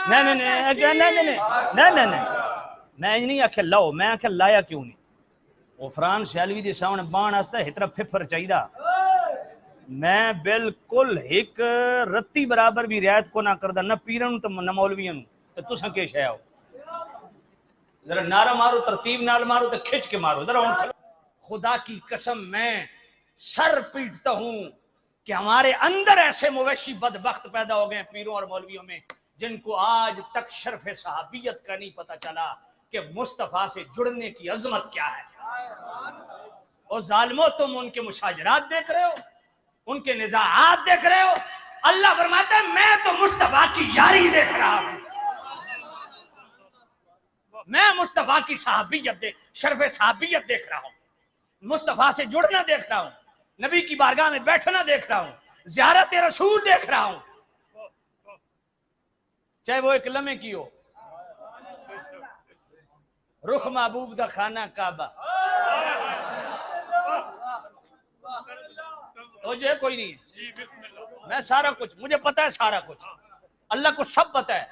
نہیں میں نہیں آخیا لاؤ، میں آخیا لایا کیوں نہیں؟ غفران سیالوی دے سامنے بان آستا ہے اتنا پھر چاہیدہ میں بالکل ایک رتی برابر بھی رعایت کو نہ کردہ، نہ پیرن نہ مولویوں تو تساں کے شے ہو؟ ذرا نعرہ مارو، ترتیب نال مارو تو کھچ کے مارو ذرا ان خدا کی قسم میں سر پیٹتا ہوں کہ ہمارے اندر ایسے مویشی بدبخت پیدا ہو گئے ہیں پیروں اور مولویوں میں جن کو آج تک شرف صحابیت کا نہیں پتا چلا کہ مصطفیٰ سے جڑنے کی عظمت کیا ہے۔ اور ظالموں تم ان کے مشاجرات دیکھ رہے ہو، ان کے نزاعات دیکھ رہے ہو، اللہ فرماتا ہے میں تو مصطفیٰ کی یاری دیکھ رہا ہوں، میں مصطفیٰ کی صحابیت شرف صحابیت دیکھ رہا ہوں، مصطفیٰ سے جڑنا دیکھ رہا ہوں، نبی کی بارگاہ میں بیٹھنا دیکھ رہا ہوں، زیارت رسول دیکھ رہا ہوں، چاہے وہ ایک لمحے کی ہو، رخ محبوب دا خانہ کعبہ مجھے کوئی نہیں ہے، میں سارا کچھ مجھے پتا ہے، سارا کچھ اللہ کو سب پتا ہے،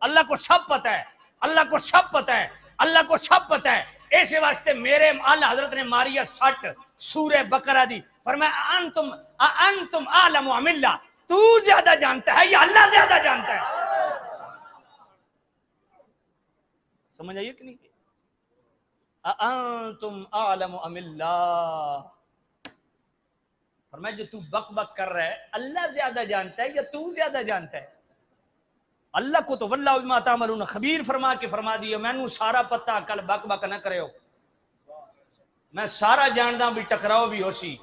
اللہ کو سب پتا ہے، اللہ کو سب پتا ہے، اللہ کو سب پتا ہے۔ ایسے واسطے میرے اعلیٰ حضرت نے ماریا 60 سورہ بقرہ دی، فرمایا انتم اعلم ام اللہ، تو زیادہ جانتا ہے یا اللہ زیادہ جانتا ہے؟ سمجھ آئیے کہ نہیں؟ انتم اعلم ام اللہ، فرمایا جو تو بک بک کر رہا ہے اللہ زیادہ جانتا ہے یا تو زیادہ جانتا ہے؟ اللہ کو تو واللہ بما تعملون خبیر فرما کے فرما دیا میں نو سارا پتہ، کل بک بک نہ کرے ہو، میں سارا جاندا بھی، ٹکراؤ بھی ہو سی،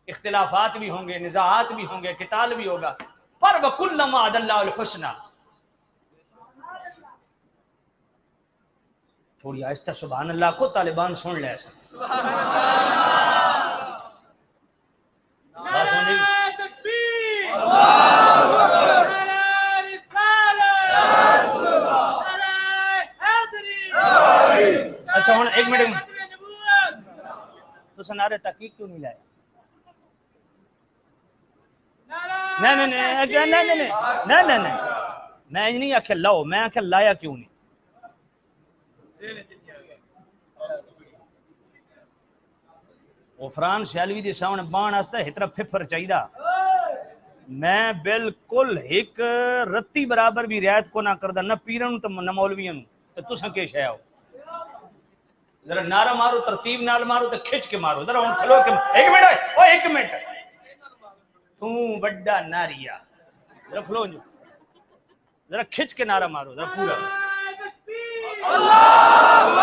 اختلافات بھی ہوں گے، نزاعات بھی ہوں گے، قتال بھی ہوگا، پر وَكُلَّمَا وَعَدَ اللَّهُ الْحُسْنَى۔ تھوڑی آہستہ سبحان اللہ کو طالبان سن لے ایسا اچھا ہوں ایک منٹ تو سنارے تحقیق کیوں نہیں لائے؟ نہیں میں نہیں آخیا لاؤ، میں آخیا لایا کیوں نہیں؟ غفران سیالوی دے سامنے بان آستا ہے اتنا پھر چاہیدہ میں بالکل ایک رتی برابر بھی رعایت کو نہ کردہ، نہ پیرن نہ مولویوں تو تساں کے شے ہو؟ ذرا نعرہ مارو، ترتیب نال مارو تو کھچ کے مارو ذرا ان کھلو کے ایک منٹ تو بڑا ناریا ذرا کھلو جو ذرا کھچ کے نعرہ مارو ذرا پورا اللہ